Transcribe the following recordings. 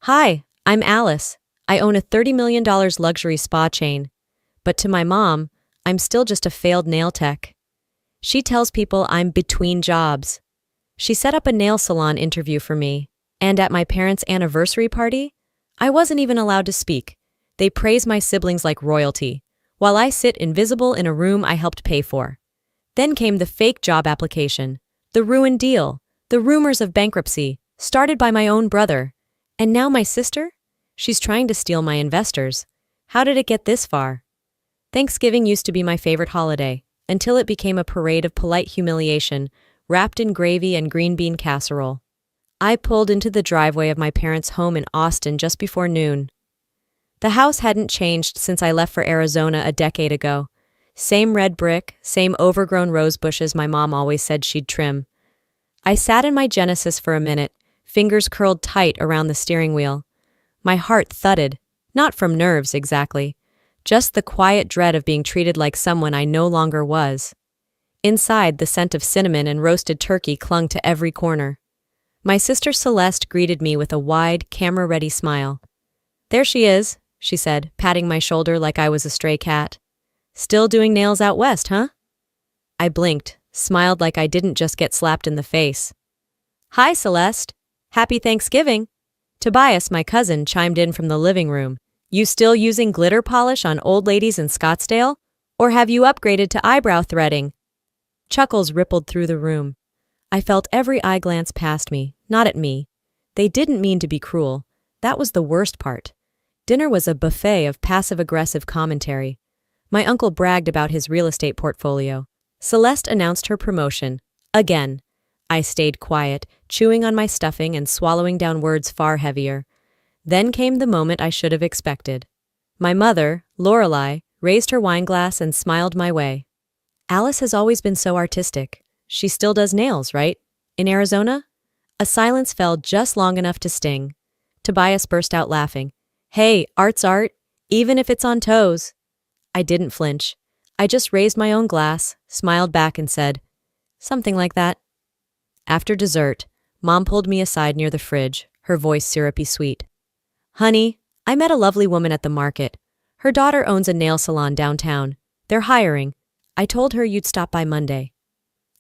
Hi, I'm Alice. I own a $30 million luxury spa chain. But to my mom, I'm still just a failed nail tech. She tells people I'm between jobs. She set up a nail salon interview for me, and at my parents' anniversary party, I wasn't even allowed to speak. They praise my siblings like royalty, while I sit invisible in a room I helped pay for. Then came the fake job application, the ruined deal, the rumors of bankruptcy, started by my own brother. And now my sister? She's trying to steal my investors. How did it get this far? Thanksgiving used to be my favorite holiday, until it became a parade of polite humiliation, wrapped in gravy and green bean casserole. I pulled into the driveway of my parents' home in Austin just before noon. The house hadn't changed since I left for Arizona a decade ago. Same red brick, same overgrown rose bushes my mom always said she'd trim. I sat in my Genesis for a minute, fingers curled tight around the steering wheel. My heart thudded, not from nerves exactly, just the quiet dread of being treated like someone I no longer was. Inside, the scent of cinnamon and roasted turkey clung to every corner. My sister Celeste greeted me with a wide, camera-ready smile. "There she is," she said, patting my shoulder like I was a stray cat. "Still doing nails out west, huh?" I blinked, smiled like I didn't just get slapped in the face. "Hi, Celeste. Happy Thanksgiving." Tobias, my cousin, chimed in from the living room. "You still using glitter polish on old ladies in Scottsdale? Or have you upgraded to eyebrow threading?" Chuckles rippled through the room. I felt every eye glance past me, not at me. They didn't mean to be cruel. That was the worst part. Dinner was a buffet of passive-aggressive commentary. My uncle bragged about his real estate portfolio. Celeste announced her promotion. Again. I stayed quiet, chewing on my stuffing and swallowing down words far heavier. Then came the moment I should have expected. My mother, Lorelei, raised her wineglass and smiled my way. "Alice has always been so artistic. She still does nails, right? In Arizona?" A silence fell just long enough to sting. Tobias burst out laughing. "Hey, art's art, even if it's on toes." I didn't flinch. I just raised my own glass, smiled back and said, "Something like that." After dessert, Mom pulled me aside near the fridge, her voice syrupy sweet. "Honey, I met a lovely woman at the market. Her daughter owns a nail salon downtown. They're hiring. I told her you'd stop by Monday."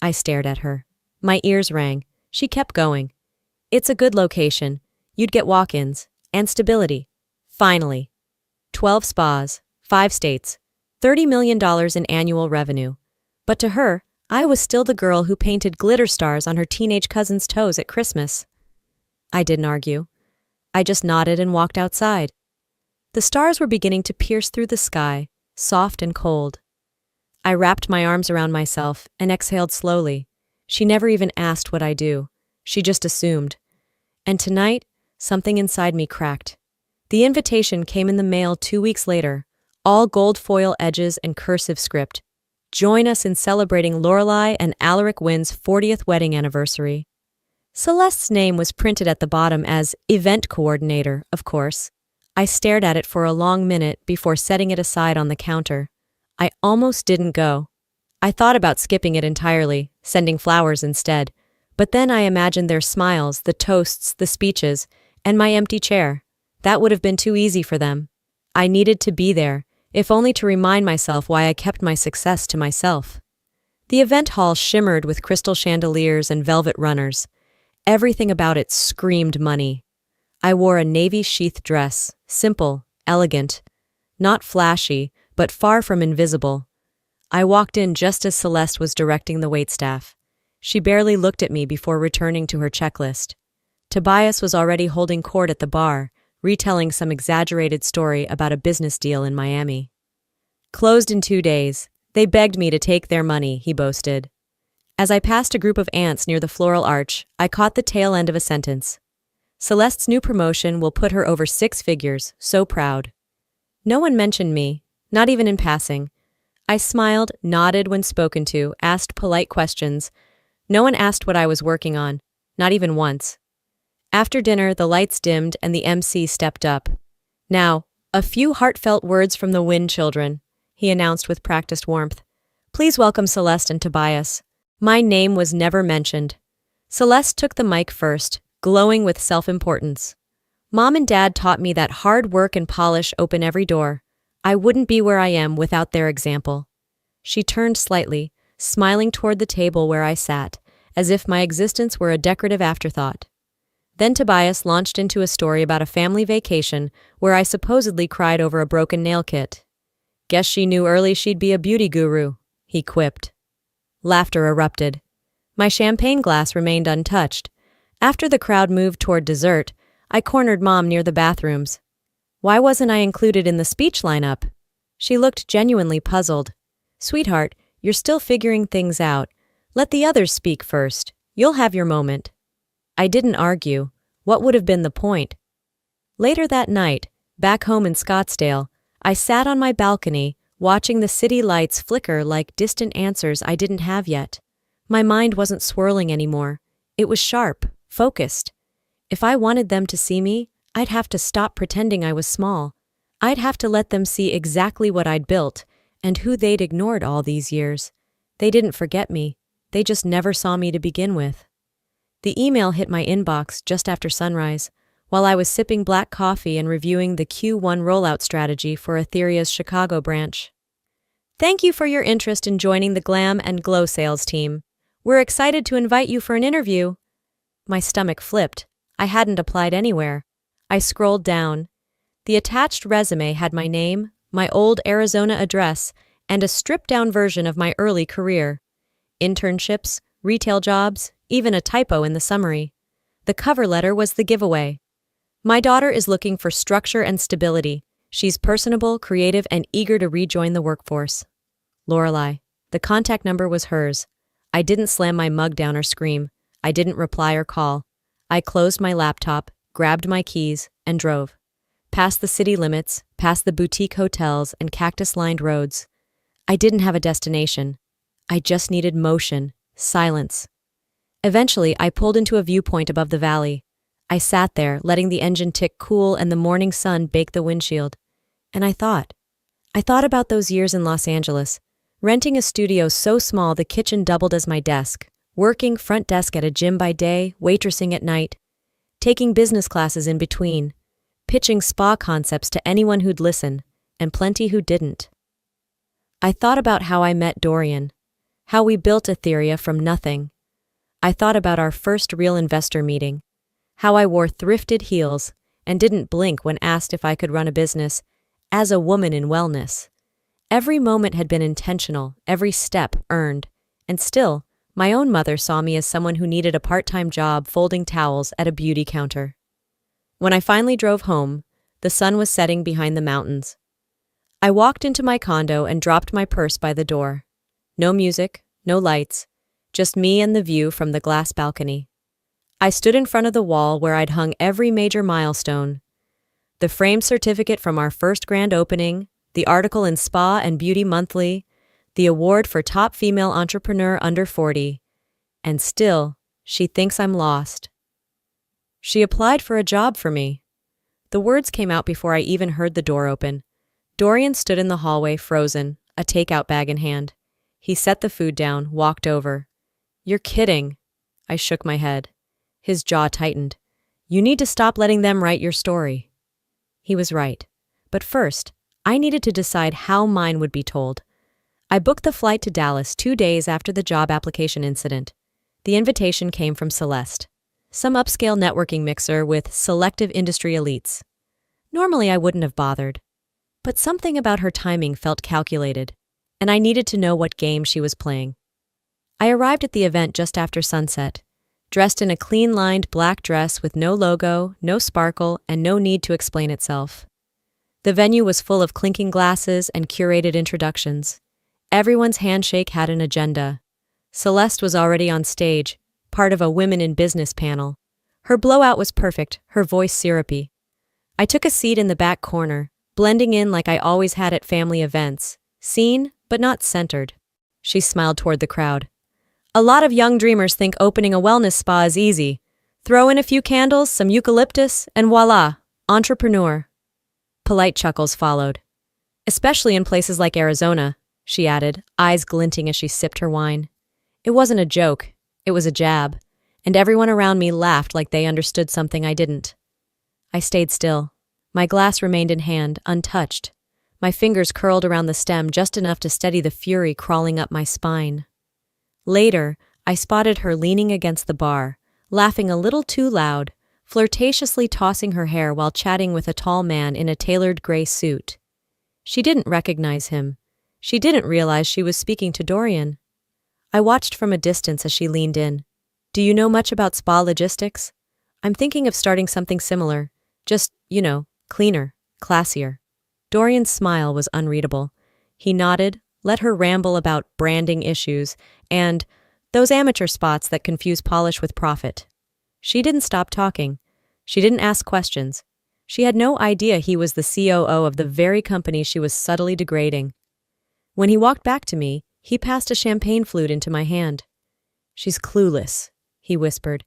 I stared at her. My ears rang. She kept going. "It's a good location. You'd get walk-ins. And stability. Finally. 12 spas, 5 states, $30 million in annual revenue. But to her, I was still the girl who painted glitter stars on her teenage cousin's toes at Christmas. I didn't argue. I just nodded and walked outside. The stars were beginning to pierce through the sky, soft and cold. I wrapped my arms around myself and exhaled slowly. She never even asked what I do. She just assumed. And tonight, something inside me cracked. The invitation came in the mail 2 weeks later, all gold foil edges and cursive script. "Join us in celebrating Lorelei and Alaric Wynn's 40th wedding anniversary." Celeste's name was printed at the bottom as event coordinator, of course. I stared at it for a long minute before setting it aside on the counter. I almost didn't go. I thought about skipping it entirely, sending flowers instead. But then I imagined their smiles, the toasts, the speeches, and my empty chair. That would have been too easy for them. I needed to be there, if only to remind myself why I kept my success to myself. The event hall shimmered with crystal chandeliers and velvet runners. Everything about it screamed money. I wore a navy-sheath dress, simple, elegant, not flashy, but far from invisible. I walked in just as Celeste was directing the waitstaff. She barely looked at me before returning to her checklist. Tobias was already holding court at the bar, retelling some exaggerated story about a business deal in Miami. "Closed in 2 days. They begged me to take their money," he boasted. As I passed a group of ants near the floral arch, I caught the tail end of a sentence. "Celeste's new promotion will put her over 6 figures, so proud." No one mentioned me, not even in passing. I smiled, nodded when spoken to, asked polite questions. No one asked what I was working on, not even once. After dinner, the lights dimmed and the MC stepped up. "Now, a few heartfelt words from the Wynn children," he announced with practiced warmth. "Please welcome Celeste and Tobias." My name was never mentioned. Celeste took the mic first, glowing with self-importance. Mom and Dad taught me that hard work and polish open every door. I wouldn't be where I am without their example. She turned slightly, smiling toward the table where I sat, as if my existence were a decorative afterthought. Then Tobias launched into a story about a family vacation where I supposedly cried over a broken nail kit. Guess she knew early she'd be a beauty guru, he quipped. Laughter erupted. My champagne glass remained untouched. After the crowd moved toward dessert, I cornered Mom near the bathrooms. Why wasn't I included in the speech lineup? She looked genuinely puzzled. Sweetheart, you're still figuring things out. Let the others speak first. You'll have your moment. I didn't argue. What would have been the point? Later that night, back home in Scottsdale, I sat on my balcony, watching the city lights flicker like distant answers I didn't have yet. My mind wasn't swirling anymore. It was sharp, focused. If I wanted them to see me, I'd have to stop pretending I was small. I'd have to let them see exactly what I'd built and who they'd ignored all these years. They didn't forget me. They just never saw me to begin with. The email hit my inbox just after sunrise, while I was sipping black coffee and reviewing the Q1 rollout strategy for Etherea's Chicago branch. Thank you for your interest in joining the Glam and Glow sales team. We're excited to invite you for an interview. My stomach flipped. I hadn't applied anywhere. I scrolled down. The attached resume had my name, my old Arizona address, and a stripped-down version of my early career. Internships, retail jobs, even a typo in the summary. The cover letter was the giveaway. My daughter is looking for structure and stability. She's personable, creative, and eager to rejoin the workforce. Lorelei. The contact number was hers. I didn't slam my mug down or scream. I didn't reply or call. I closed my laptop, grabbed my keys, and drove. Past the city limits, past the boutique hotels and cactus-lined roads. I didn't have a destination. I just needed motion, silence. Eventually, I pulled into a viewpoint above the valley. I sat there, letting the engine tick cool and the morning sun bake the windshield. And I thought about those years in Los Angeles, renting a studio so small the kitchen doubled as my desk, working front desk at a gym by day, waitressing at night, taking business classes in between, pitching spa concepts to anyone who'd listen, and plenty who didn't. I thought about how I met Dorian, how we built Etheria from nothing. I thought about our first real investor meeting, how I wore thrifted heels and didn't blink when asked if I could run a business as a woman in wellness. Every moment had been intentional, every step earned, and still, my own mother saw me as someone who needed a part-time job folding towels at a beauty counter. When I finally drove home, the sun was setting behind the mountains. I walked into my condo and dropped my purse by the door. No music, no lights, just me and the view from the glass balcony. I stood in front of the wall where I'd hung every major milestone. The framed certificate from our first grand opening, the article in Spa and Beauty Monthly, the award for top female entrepreneur under 40. And still, she thinks I'm lost. She applied for a job for me. The words came out before I even heard the door open. Dorian stood in the hallway, frozen, a takeout bag in hand. He set the food down, walked over. You're kidding. I shook my head. His jaw tightened. You need to stop letting them write your story. He was right. But first, I needed to decide how mine would be told. I booked the flight to Dallas 2 days after the job application incident. The invitation came from Celeste, some upscale networking mixer with selective industry elites. Normally, I wouldn't have bothered. But something about her timing felt calculated, and I needed to know what game she was playing. I arrived at the event just after sunset, dressed in a clean-lined black dress with no logo, no sparkle, and no need to explain itself. The venue was full of clinking glasses and curated introductions. Everyone's handshake had an agenda. Celeste was already on stage, part of a Women in Business panel. Her blowout was perfect, her voice syrupy. I took a seat in the back corner, blending in like I always had at family events, seen but not centered. She smiled toward the crowd. A lot of young dreamers think opening a wellness spa is easy. Throw in a few candles, some eucalyptus, and voila, entrepreneur. Polite chuckles followed. Especially in places like Arizona, she added, eyes glinting as she sipped her wine. It wasn't a joke, it was a jab, and everyone around me laughed like they understood something I didn't. I stayed still. My glass remained in hand, untouched. My fingers curled around the stem just enough to steady the fury crawling up my spine. Later, I spotted her leaning against the bar, laughing a little too loud, flirtatiously tossing her hair while chatting with a tall man in a tailored gray suit. She didn't recognize him. She didn't realize she was speaking to Dorian. I watched from a distance as she leaned in. Do you know much about spa logistics? I'm thinking of starting something similar. Just, cleaner, classier. Dorian's smile was unreadable. He nodded, let her ramble about branding issues, and those amateur spots that confuse polish with profit. She didn't stop talking. She didn't ask questions. She had no idea he was the COO of the very company she was subtly degrading. When he walked back to me, he passed a champagne flute into my hand. She's clueless, he whispered.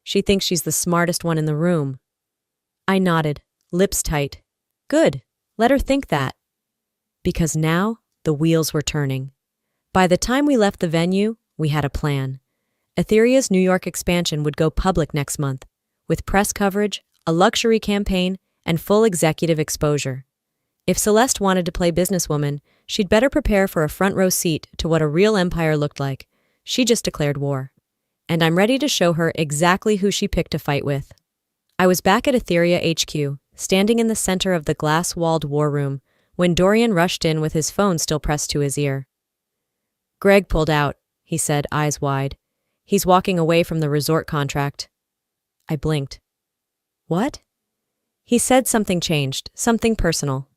She thinks she's the smartest one in the room. I nodded, lips tight. Good, let her think that. Because now, the wheels were turning. By the time we left the venue, we had a plan. Etherea's New York expansion would go public next month, with press coverage, a luxury campaign, and full executive exposure. If Celeste wanted to play businesswoman, she'd better prepare for a front-row seat to what a real empire looked like. She just declared war. And I'm ready to show her exactly who she picked to fight with. I was back at Etheria HQ, standing in the center of the glass-walled war room, when Dorian rushed in with his phone still pressed to his ear. Greg pulled out, he said, eyes wide. He's walking away from the resort contract. I blinked. What? He said something changed, something personal.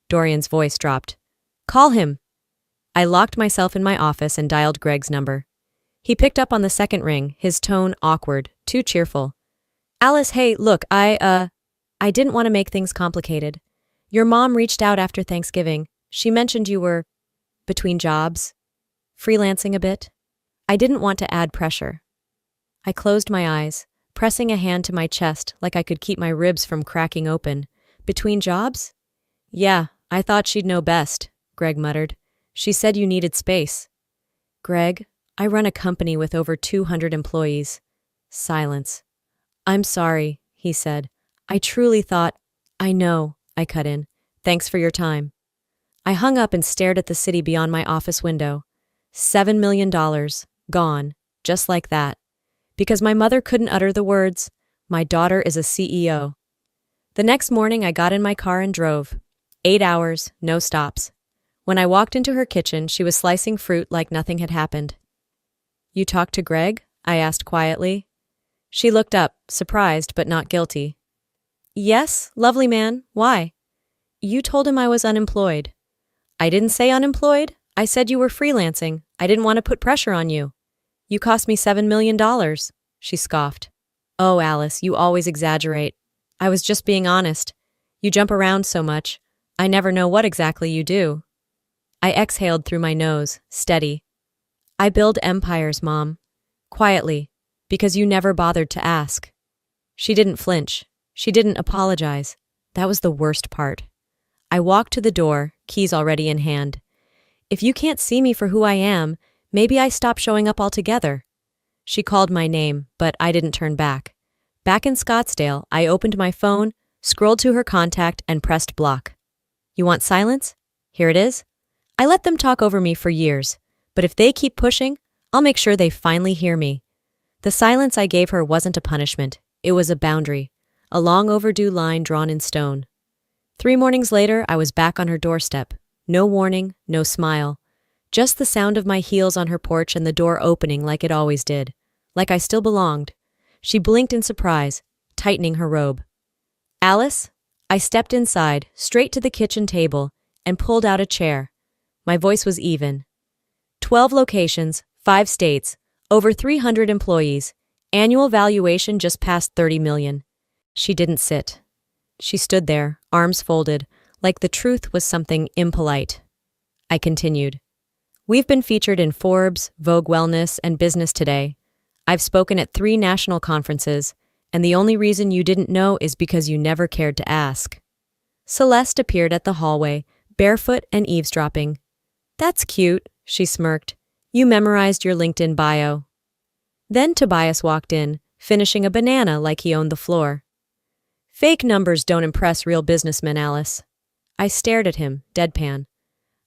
Dorian's voice dropped. Call him. I locked myself in my office and dialed Greg's number. He picked up on the second ring, his tone awkward, too cheerful. Alice, hey, look, I didn't want to make things complicated. Your mom reached out after Thanksgiving. She mentioned you were between jobs, freelancing a bit. I didn't want to add pressure. I closed my eyes, pressing a hand to my chest like I could keep my ribs from cracking open. Between jobs? Yeah, I thought she'd know best, Greg muttered. She said you needed space. Greg, I run a company with over 200 employees. Silence. I'm sorry, he said. I truly thought. I know, I cut in. Thanks for your time. I hung up and stared at the city beyond my office window. $7 million. Gone. Just like that. Because my mother couldn't utter the words, my daughter is a CEO. The next morning I got in my car and drove. 8 hours, no stops. When I walked into her kitchen, she was slicing fruit like nothing had happened. You talked to Greg? I asked quietly. She looked up, surprised but not guilty. Yes, lovely man. Why? You told him I was unemployed. I didn't say unemployed. I said you were freelancing. I didn't want to put pressure on you. You cost me $7 million, she scoffed. Oh, Alice, you always exaggerate. I was just being honest. You jump around so much. I never know what exactly you do. I exhaled through my nose, steady. I build empires, Mom. Quietly, because you never bothered to ask. She didn't flinch. She didn't apologize. That was the worst part. I walked to the door, keys already in hand. If you can't see me for who I am, maybe I stop showing up altogether. She called my name, but I didn't turn back. Back in Scottsdale, I opened my phone, scrolled to her contact, and pressed block. You want silence? Here it is. I let them talk over me for years, but if they keep pushing, I'll make sure they finally hear me. The silence I gave her wasn't a punishment. It was a boundary, a long overdue line drawn in stone. 3 mornings later, I was back on her doorstep. No warning, no smile. Just the sound of my heels on her porch and the door opening like it always did. Like I still belonged. She blinked in surprise, tightening her robe. Alice? I stepped inside, straight to the kitchen table, and pulled out a chair. My voice was even. 12 locations, 5 states, over 300 employees, annual valuation just past $30 million. She didn't sit. She stood there, arms folded, like the truth was something impolite. I continued. We've been featured in Forbes, Vogue Wellness, and Business Today. I've spoken at 3 national conferences, and the only reason you didn't know is because you never cared to ask. Celeste appeared at the hallway, barefoot and eavesdropping. That's cute, she smirked. You memorized your LinkedIn bio. Then Tobias walked in, finishing a banana like he owned the floor. Fake numbers don't impress real businessmen, Alice. I stared at him, deadpan.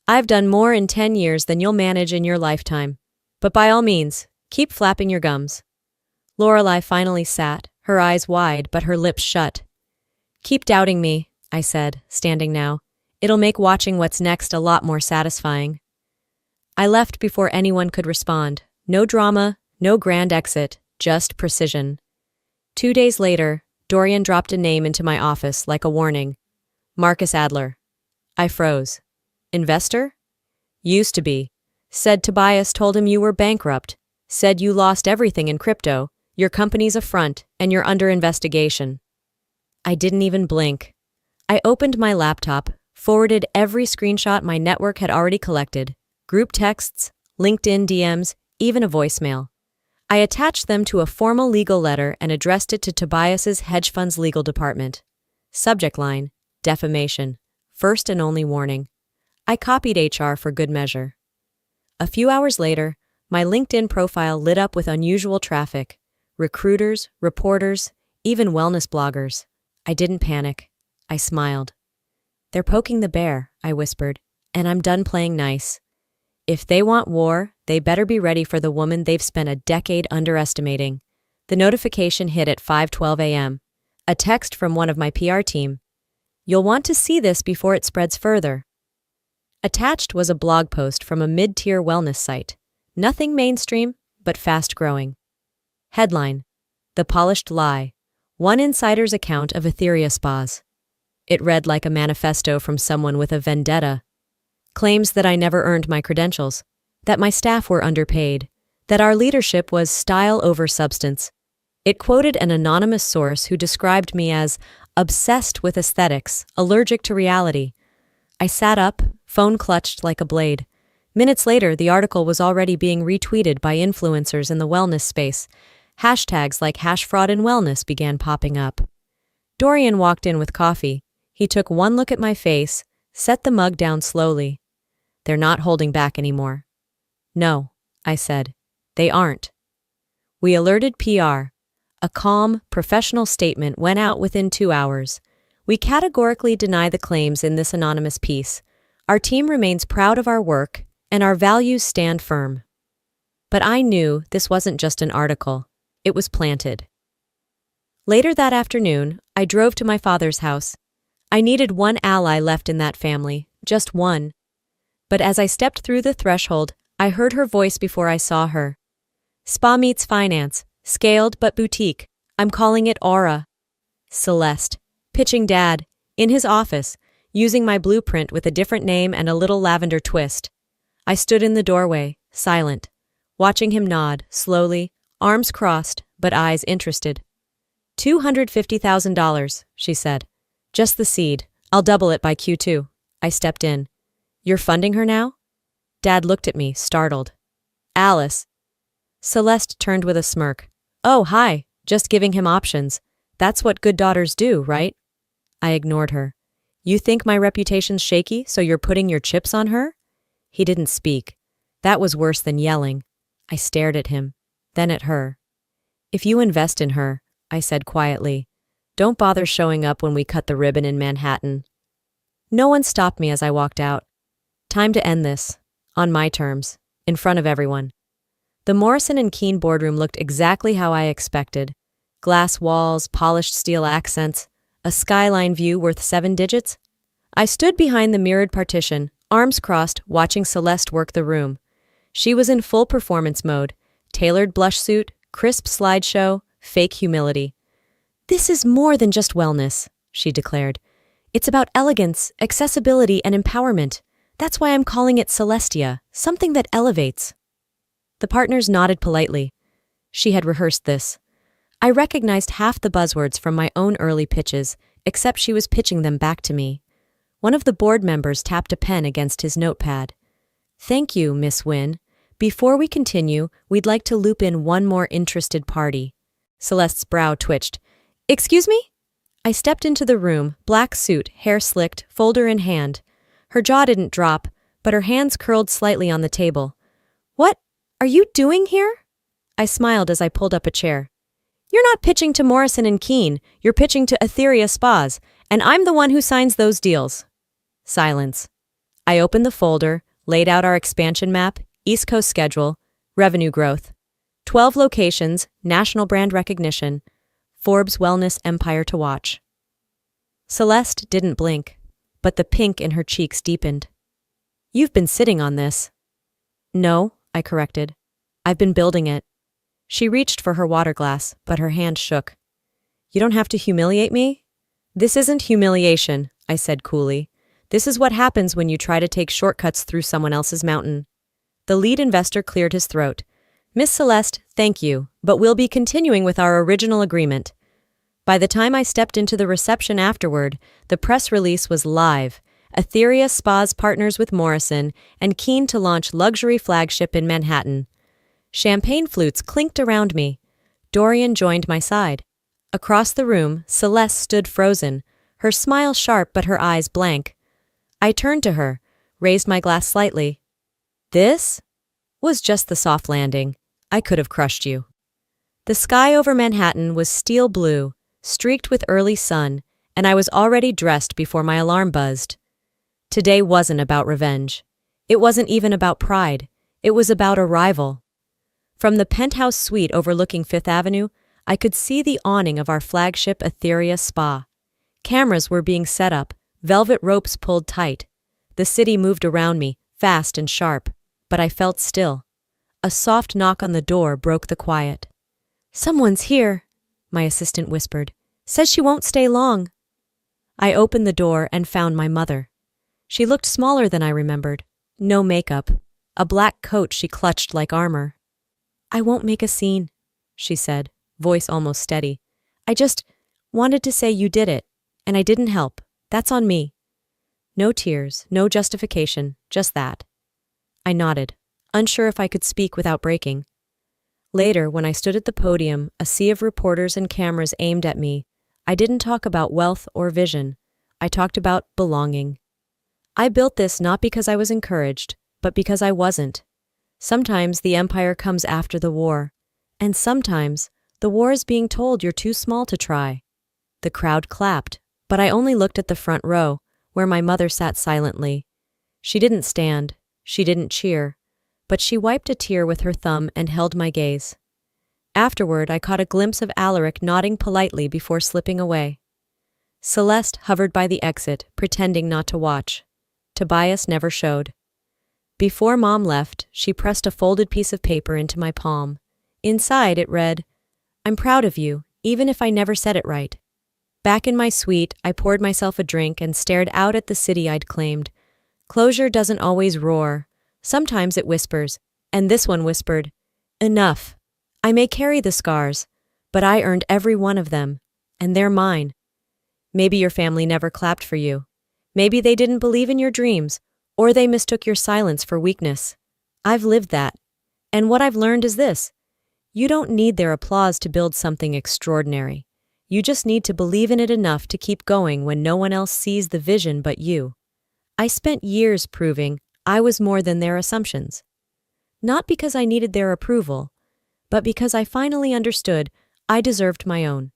I've done more in 10 years than you'll manage in your lifetime. But by all means, keep flapping your gums. Lorelei finally sat, her eyes wide but her lips shut. Keep doubting me, I said, standing now. It'll make watching what's next a lot more satisfying. I left before anyone could respond. No drama, no grand exit, just precision. 2 days later, Dorian dropped a name into my office like a warning. Marcus Adler. I froze. Investor? Used to be. Said Tobias told him you were bankrupt. Said you lost everything in crypto, your company's a front, and you're under investigation. I didn't even blink. I opened my laptop, forwarded every screenshot my network had already collected, group texts, LinkedIn DMs, even a voicemail. I attached them to a formal legal letter and addressed it to Tobias's hedge fund's legal department. Subject line, defamation. First and only warning. I copied HR for good measure. A few hours later, my LinkedIn profile lit up with unusual traffic. Recruiters, reporters, even wellness bloggers. I didn't panic. I smiled. They're poking the bear, I whispered, and I'm done playing nice. If they want war, they better be ready for the woman they've spent a decade underestimating. The notification hit at 5:12 a.m. A text from one of my PR team. You'll want to see this before it spreads further. Attached was a blog post from a mid-tier wellness site. Nothing mainstream, but fast-growing. Headline: The Polished Lie. One insider's account of Etheria spas. It read like a manifesto from someone with a vendetta. Claims that I never earned my credentials, that my staff were underpaid, that our leadership was style over substance. It quoted an anonymous source who described me as obsessed with aesthetics, allergic to reality. I sat up, phone clutched like a blade. Minutes later, the article was already being retweeted by influencers in the wellness space. Hashtags like #HashFraudInWellness began popping up. Dorian walked in with coffee. He took one look at my face, set the mug down slowly. They're not holding back anymore. No, I said. They aren't. We alerted PR. A calm, professional statement went out within 2 hours. We categorically deny the claims in this anonymous piece. Our team remains proud of our work, and our values stand firm. But I knew this wasn't just an article. It was planted. Later that afternoon, I drove to my father's house. I needed one ally left in that family, just one. But as I stepped through the threshold, I heard her voice before I saw her. Spa meets finance, scaled but boutique. I'm calling it Aura. Celeste, pitching Dad, in his office, using my blueprint with a different name and a little lavender twist. I stood in the doorway, silent, watching him nod, slowly, arms crossed, but eyes interested. $250,000, she said. Just the seed. I'll double it by Q2. I stepped in. You're funding her now? Dad looked at me, startled. Alice. Celeste turned with a smirk. Oh, hi. Just giving him options. That's what good daughters do, right? I ignored her. You think my reputation's shaky, so you're putting your chips on her? He didn't speak. That was worse than yelling. I stared at him, then at her. If you invest in her, I said quietly, don't bother showing up when we cut the ribbon in Manhattan. No one stopped me as I walked out. Time to end this, on my terms, in front of everyone. The Morrison and Keene boardroom looked exactly how I expected. Glass walls, polished steel accents, a skyline view worth 7 digits. I stood behind the mirrored partition, arms crossed, watching Celeste work the room. She was in full performance mode, tailored blush suit, crisp slideshow, fake humility. This is more than just wellness, she declared. It's about elegance, accessibility, and empowerment. That's why I'm calling it Celestia, something that elevates. The partners nodded politely. She had rehearsed this. I recognized half the buzzwords from my own early pitches, except she was pitching them back to me. One of the board members tapped a pen against his notepad. Thank you, Miss Wynne. Before we continue, we'd like to loop in one more interested party. Celeste's brow twitched. Excuse me? I stepped into the room, black suit, hair slicked, folder in hand. Her jaw didn't drop, but her hands curled slightly on the table. What are you doing here? I smiled as I pulled up a chair. You're not pitching to Morrison and Keene, you're pitching to Etheria Spas, and I'm the one who signs those deals. Silence. I opened the folder, laid out our expansion map, East Coast schedule, revenue growth, 12 locations, national brand recognition, Forbes Wellness Empire to watch. Celeste didn't blink, but the pink in her cheeks deepened. You've been sitting on this. No, I corrected. I've been building it. She reached for her water glass, but her hand shook. You don't have to humiliate me? This isn't humiliation, I said coolly. This is what happens when you try to take shortcuts through someone else's mountain. The lead investor cleared his throat. Miss Celeste, thank you, but we'll be continuing with our original agreement. By the time I stepped into the reception afterward, the press release was live. Etheria Spas partners with Morrison and keen to launch luxury flagship in Manhattan. Champagne flutes clinked around me. Dorian joined my side. Across the room, Celeste stood frozen, her smile sharp but her eyes blank. I turned to her, raised my glass slightly. This was just the soft landing. I could have crushed you. The sky over Manhattan was steel blue, streaked with early sun, and I was already dressed before my alarm buzzed. Today wasn't about revenge. It wasn't even about pride. It was about arrival. From the penthouse suite overlooking Fifth Avenue, I could see the awning of our flagship Etheria Spa. Cameras were being set up, velvet ropes pulled tight. The city moved around me, fast and sharp, but I felt still. A soft knock on the door broke the quiet. Someone's here, my assistant whispered. Says she won't stay long. I opened the door and found my mother. She looked smaller than I remembered. No makeup. A black coat she clutched like armor. I won't make a scene, she said, voice almost steady. I just wanted to say you did it, and I didn't help. That's on me. No tears, no justification, just that. I nodded, unsure if I could speak without breaking. Later, when I stood at the podium, a sea of reporters and cameras aimed at me, I didn't talk about wealth or vision. I talked about belonging. I built this not because I was encouraged, but because I wasn't. Sometimes the empire comes after the war, and sometimes the war is being told you're too small to try. The crowd clapped, but I only looked at the front row, where my mother sat silently. She didn't stand, she didn't cheer, but she wiped a tear with her thumb and held my gaze. Afterward, I caught a glimpse of Alaric nodding politely before slipping away. Celeste hovered by the exit, pretending not to watch. Tobias never showed. Before Mom left, she pressed a folded piece of paper into my palm. Inside it read, I'm proud of you, even if I never said it right. Back in my suite, I poured myself a drink and stared out at the city I'd claimed. Closure doesn't always roar. Sometimes it whispers, and this one whispered, Enough. I may carry the scars, but I earned every one of them, and they're mine. Maybe your family never clapped for you. Maybe they didn't believe in your dreams, or they mistook your silence for weakness. I've lived that. And what I've learned is this. You don't need their applause to build something extraordinary. You just need to believe in it enough to keep going when no one else sees the vision but you. I spent years proving I was more than their assumptions. Not because I needed their approval, but because I finally understood I deserved my own.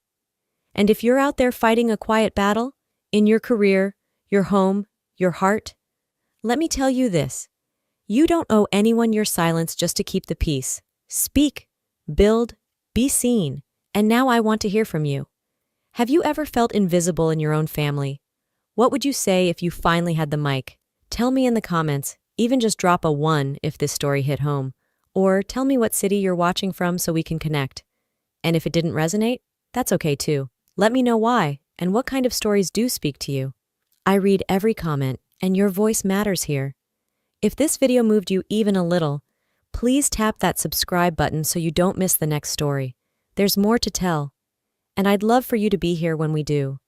And if you're out there fighting a quiet battle, in your career, your home, your heart, let me tell you this. You don't owe anyone your silence just to keep the peace. Speak, build, be seen, and now I want to hear from you. Have you ever felt invisible in your own family? What would you say if you finally had the mic? Tell me in the comments, even just drop a 1 if this story hit home. Or tell me what city you're watching from so we can connect. And if it didn't resonate, that's okay too. Let me know why and what kind of stories do speak to you. I read every comment, and your voice matters here. If this video moved you even a little, please tap that subscribe button so you don't miss the next story. There's more to tell, and I'd love for you to be here when we do.